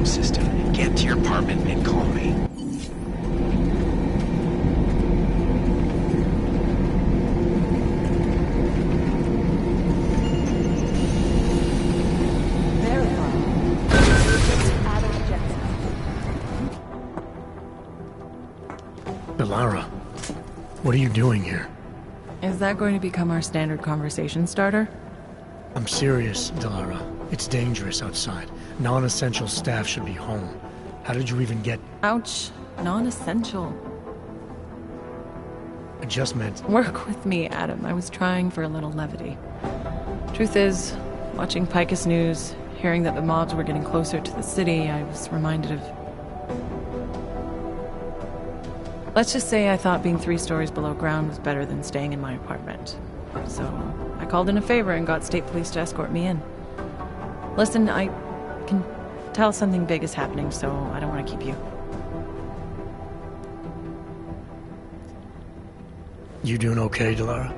phone system. Get to your apartment and call me. Delara, what are you doing here? Is that going to become our standard conversation starter? I'm serious, Delara. It's dangerous outside. Non-essential staff should be home. How did you even get... Ouch. Non-essential. I just meant... Work with me, Adam. I was trying for a little levity. Truth is, watching Picus News, hearing that the mobs were getting closer to the city, I was reminded of... Let's just say I thought being 3 stories below ground was better than staying in my apartment. So, I called in a favor and got state police to escort me in. Listen, I can tell something big is happening, so I don't want to keep you. You doing okay, Delara?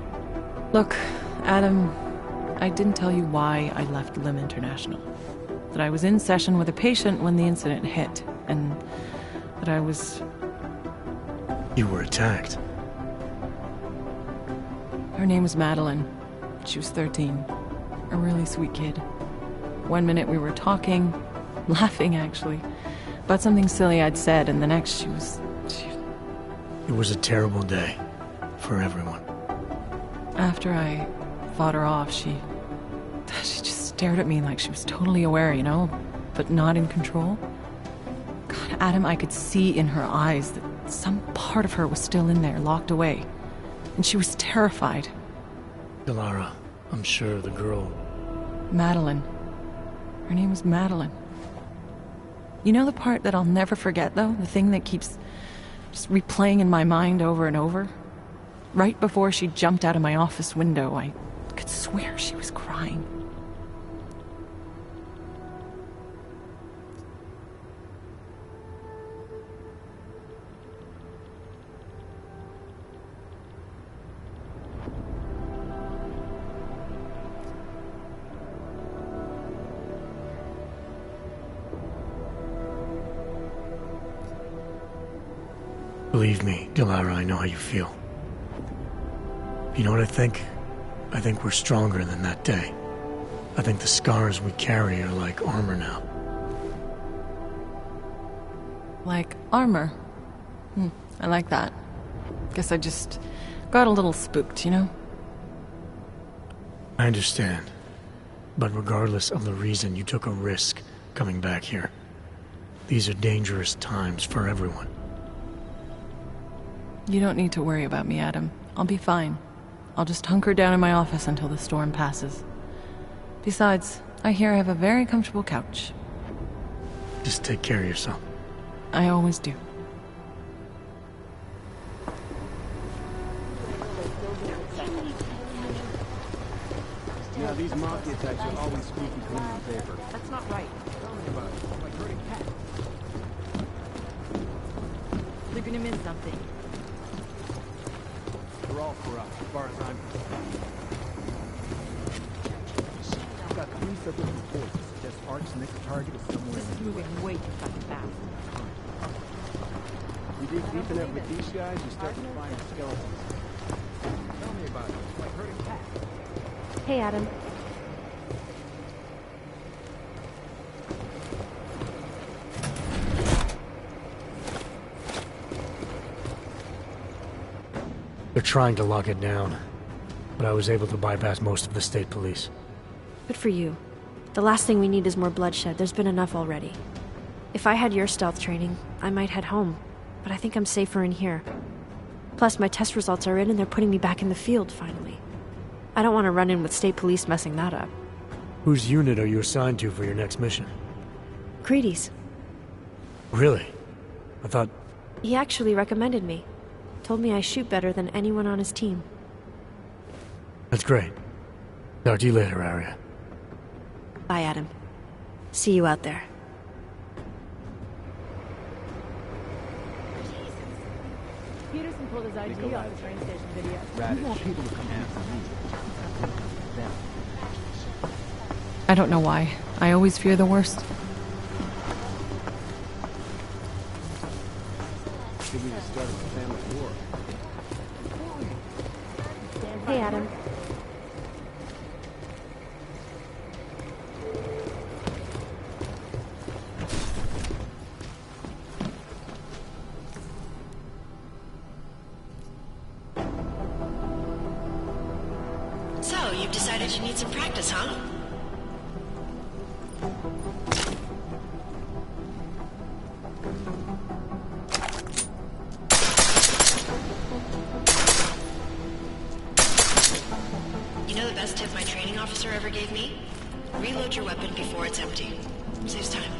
Look, Adam, I didn't tell you why I left Lim International. That I was in session with a patient when the incident hit, and that I was... You were attacked. Her name was Madeline. She was 13. A really sweet kid. One minute we were talking, laughing actually, about something silly I'd said, and the next she was... It was a terrible day. For everyone. After I fought her off, she just stared at me like she was totally aware, you know, but not in control. God, Adam, I could see in her eyes that some part of her was still in there, locked away. And she was terrified. Delara, I'm sure the girl... Madeline. Her name was Madeline. You know the part that I'll never forget, though? The thing that keeps just replaying in my mind over and over? Right before she jumped out of my office window, I could swear she was crying. Believe me, Delara, I know how you feel. You know what I think? I think we're stronger than that day. I think the scars we carry are like armor now. Like armor? I like that. Guess I just got a little spooked, you know? I understand. But regardless of the reason, you took a risk coming back here. These are dangerous times for everyone. You don't need to worry about me, Adam. I'll be fine. I'll just hunker down in my office until the storm passes. Besides, I hear I have a very comfortable couch. Just take care of yourself. I always do. Yeah, these mafia types are always squeaky clean on paper. That's not right. Tell me about it. Like herding cats. They're gonna miss something. We're all corrupt, as far as I'm concerned. I've got 3 separate reports that suggest Ark's next target is somewhere This is in the moving way too fucking fast. You dig deep enough with these guys, you start to find skeletons. Tell me about it. Like herding cats. Hey, Adam. They're trying to lock it down, but I was able to bypass most of the state police. Good for you. The last thing we need is more bloodshed. There's been enough already. If I had your stealth training, I might head home, but I think I'm safer in here. Plus, my test results are in and they're putting me back in the field, finally. I don't want to run in with state police messing that up. Whose unit are you assigned to for your next mission? Creedy's. Really? I thought... He actually recommended me. Told me I shoot better than anyone on his team. That's great. Talk to you later, Arya. Bye, Adam. See you out there. Peterson pulled his ID off the train station video. Radish. You want people to come after me. Them. I don't know why. I always fear the worst. Could be the start of a family war. Hey, Adam. So, you've decided you need some practice, huh? You know the best tip my training officer ever gave me? Reload your weapon before it's empty. Saves time.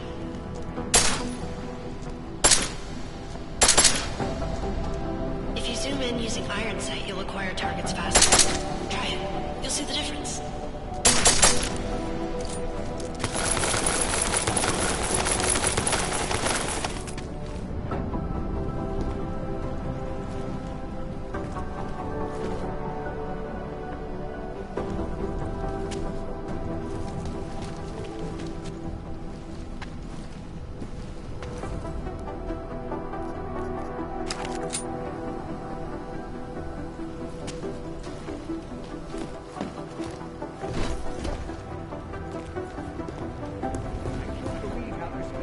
If you zoom in using iron sight, you'll acquire targets faster. Try it. You'll see the difference.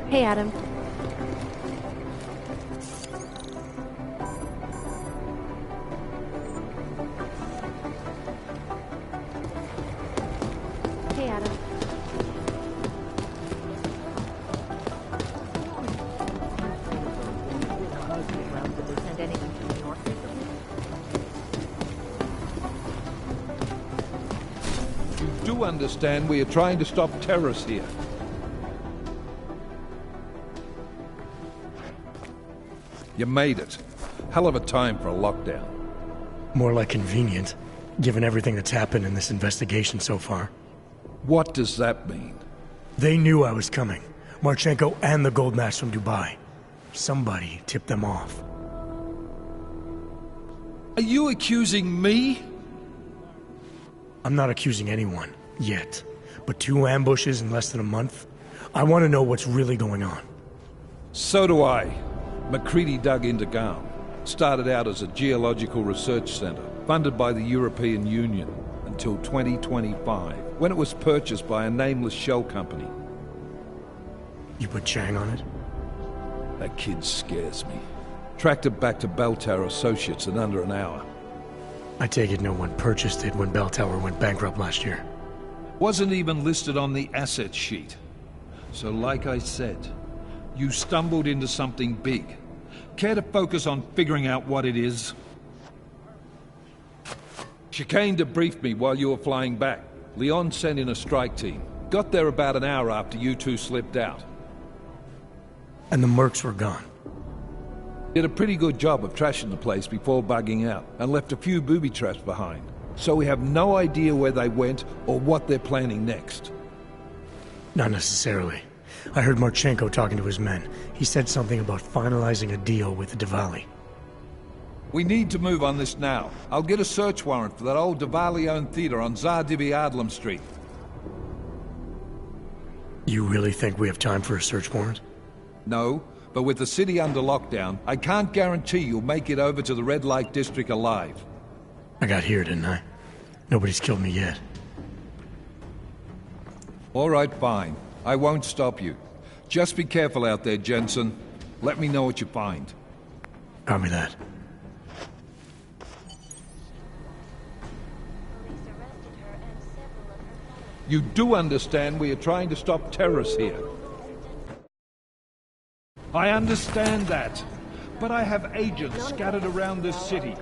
Hey, Adam. Hey, Adam. Did they send anyone to New York recently? You do understand we are trying to stop terrorists here. You made it. Hell of a time for a lockdown. More like convenient, given everything that's happened in this investigation so far. What does that mean? They knew I was coming. Marchenko and the gold mask from Dubai. Somebody tipped them off. Are you accusing me? I'm not accusing anyone, yet. But 2 ambushes in less than a month? I want to know what's really going on. So do I. McCready dug into Gam. Started out as a geological research centre, funded by the European Union, until 2025, when it was purchased by a nameless shell company. You put Chang on it? That kid scares me. Tracked it back to Bell Tower Associates in under an hour. I take it no one purchased it when Bell Tower went bankrupt last year. Wasn't even listed on the asset sheet. So like I said, you stumbled into something big. Care to focus on figuring out what it is? Chicane debriefed me while you were flying back. Leon sent in a strike team. Got there about an hour after you two slipped out. And the mercs were gone. Did a pretty good job of trashing the place before bugging out, and left a few booby traps behind. So we have no idea where they went or what they're planning next. Not necessarily. I heard Marchenko talking to his men. He said something about finalizing a deal with the Diwali. We need to move on this now. I'll get a search warrant for that old Diwali-owned theater on Tsar Divi Adlam Street. You really think we have time for a search warrant? No, but with the city under lockdown, I can't guarantee you'll make it over to the red light district alive. I got here, didn't I? Nobody's killed me yet. All right, fine. I won't stop you. Just be careful out there, Jensen. Let me know what you find. Copy that. You do understand we are trying to stop terrorists here. I understand that. But I have agents scattered around this city.